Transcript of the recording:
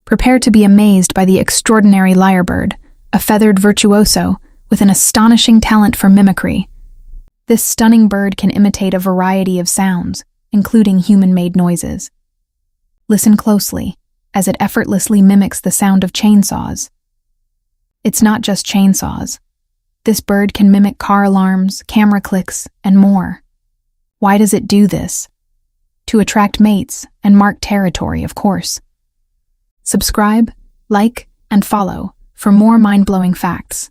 Prepare to be amazed by the extraordinary lyrebird, a feathered virtuoso with an astonishing talent for mimicry. This stunning bird can imitate a variety of sounds, including human-made noises. Listen closely, as it effortlessly mimics the sound of chainsaws. It's not just chainsaws. This bird can mimic car alarms, camera clicks, and more. Why does it do this? To attract mates and mark territory, of course. Subscribe, like, and follow for more mind-blowing facts.